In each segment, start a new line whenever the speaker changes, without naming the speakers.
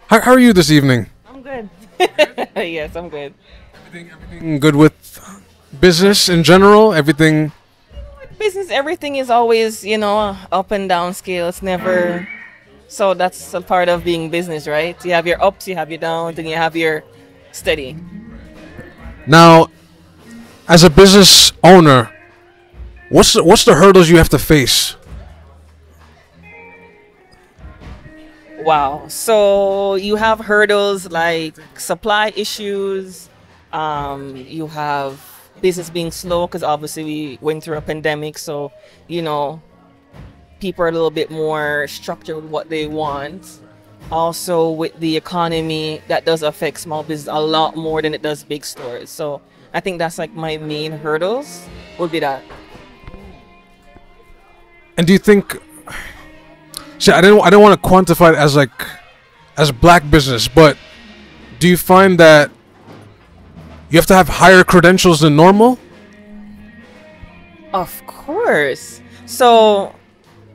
How are you this evening?
I'm good. Yes, I'm good.
Everything good with business in general? Everything.
Business, everything is always, up and down scale. It's never. So that's a part of being business, right? You have your ups, you have your downs, and you have your steady.
Now, as a business owner, what's the hurdles you have to face?
Wow. So you have hurdles like supply issues. You have business being slow because obviously we went through a pandemic. So, you know, people are a little bit more structured with what they want. Also, with the economy, that does affect small business a lot more than it does big stores. So I think that's like my main hurdles would be that.
And do you think? See, I don't want to quantify it as black business, but do you find that you have to have higher credentials than normal?
Of course. So,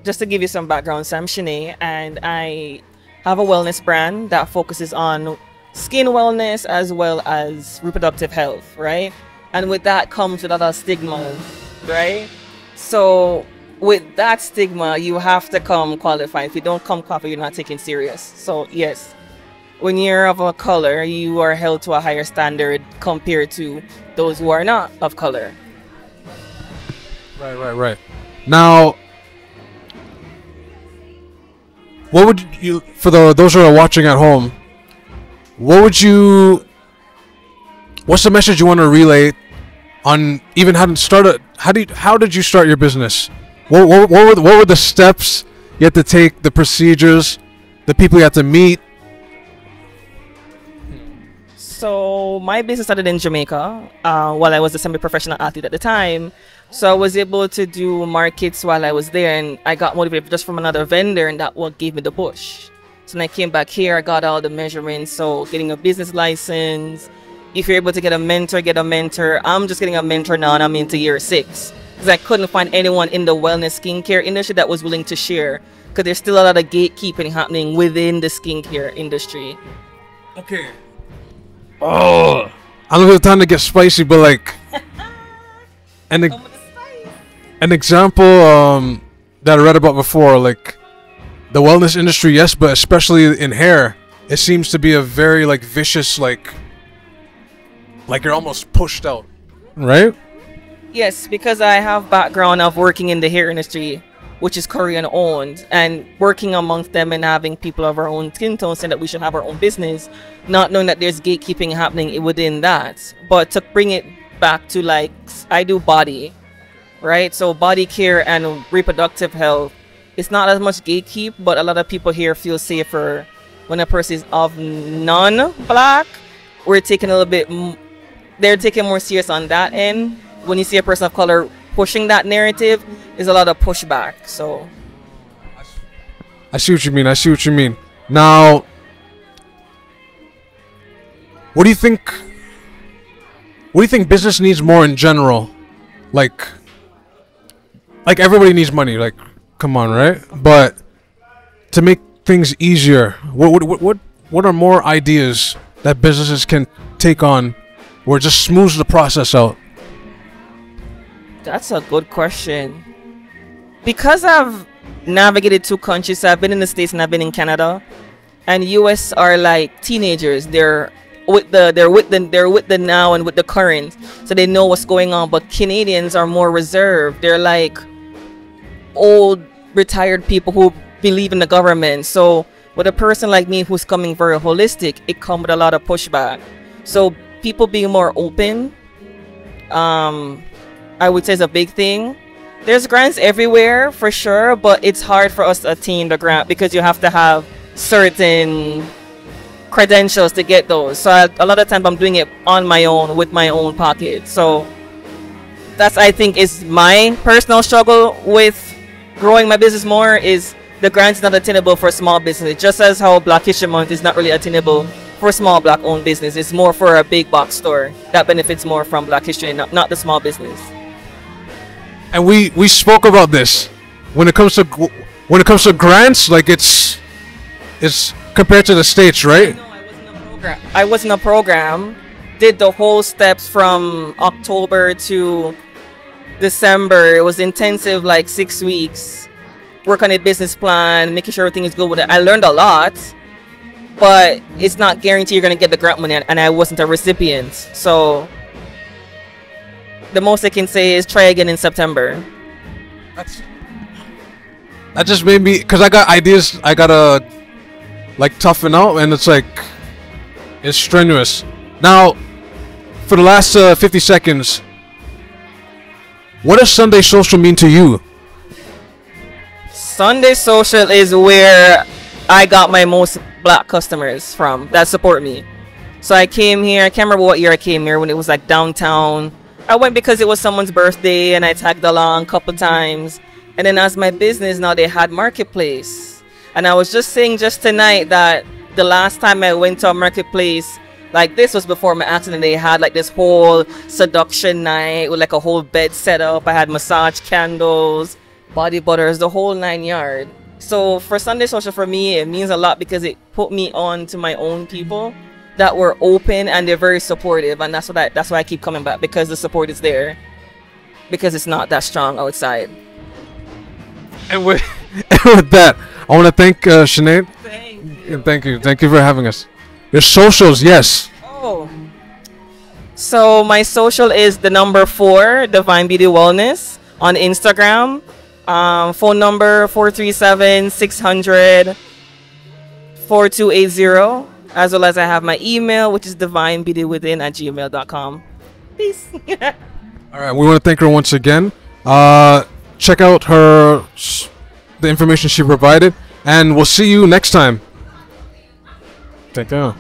just to give you some background, so I'm Shennae, and I have a wellness brand that focuses on skin wellness as well as reproductive health, right? And with that comes a lot of stigmas, right? So, with that stigma, you have to come qualified. If you don't come qualified, you're not taken serious. So, yes, when you're of a color, you are held to a higher standard compared to those who are not of color.
Right. Now, what would you, for those who are watching at home, what's the message you want to relay on even how to start how did you start your business? What were the steps you had to take, the procedures, the people you had to meet?
So my business started in Jamaica while I was a semi-professional athlete at the time. So I was able to do markets while I was there, and I got motivated just from another vendor, and that what gave me the push. So when I came back here, I got all the measurements. So getting a business license, if you're able to get a mentor, get a mentor. I'm just getting a mentor now, and I'm into year 6. Because I couldn't find anyone in the wellness skincare industry that was willing to share. Because there's still a lot of gatekeeping happening within the skincare industry.
Okay. Oh, I don't have time to get spicy, but like, an example that I read about before, like the wellness industry, yes, but especially in hair, it seems to be a very like vicious, like you're almost pushed out, right?
Yes, because I have background of working in the hair industry, which is Korean owned, and working amongst them and having people of our own skin tone saying that we should have our own business, not knowing that there's gatekeeping happening within that. But to bring it back to like, I do body, right? So body care and reproductive health, it's not as much gatekeep, but a lot of people here feel safer when a person is of non-black. We're taking a little bit, they're taking more serious on that end. When you see a person of color pushing that narrative, is a lot of pushback. So
I see what you mean. Now, what do you think business needs more in general? Like everybody needs money, like come on, right? But to make things easier, what are more ideas that businesses can take on where it just smooths the process out?
that's a good question. Because I've navigated 2 countries, so I've been in the States and I've been in Canada, and US are like teenagers. They're with the now and with the current, so they know what's going on. But Canadians are more reserved. They're like old retired people who believe in the government. So with a person like me who's coming very holistic, it comes with a lot of pushback. So people being more open, I would say, is a big thing. There's grants everywhere for sure, but it's hard for us to attain the grant because you have to have certain credentials to get those. So a lot of times I'm doing it on my own with my own pocket. So that's, I think, is my personal struggle with growing my business more, is the grant is not attainable for small business. Just as how Black History Month is not really attainable for small black owned business. It's more for a big box store that benefits more from Black history, not the small business.
And we spoke about this when it comes to grants. Like it's compared to the States, right?
No, I wasn't a program. I wasn't a program. Did the whole steps from October to December. It was intensive, like 6 weeks. Work on a business plan, making sure everything is good with it. I learned a lot, but it's not guaranteed you're gonna get the grant money, and I wasn't a recipient. So the most I can say is try again in September.
That just made me, because I got ideas I gotta like toughen out, and it's like it's strenuous. Now, for the last 50 seconds, what does Sunday Social mean to you?
Sunday Social is where I got my most black customers from that support me. So I came here, I can't remember what year I came here, when it was like downtown. I went because it was someone's birthday and I tagged along a couple times. And then as my business now, they had Marketplace. And I was just saying just tonight that the last time I went to a Marketplace, like this was before my accident, they had like this whole seduction night with like a whole bed set up. I had massage candles, body butters, the whole 9 yards. So for Sunday Social, for me, it means a lot because it put me on to my own people that were open and they're very supportive. And that's why I keep coming back, because the support is there, because it's not that strong outside.
And with that, I want to thank Shennae. Thank you for having us. Your socials, yes.
Oh, so my social is the number 4 Divine Beauty Wellness on Instagram. Phone number 437-600-4280, as well as I have my email, which is divinebeautywithin@gmail.com. Peace.
All right, we want to thank her once again. Check out the information she provided, and we'll see you next time. Take care.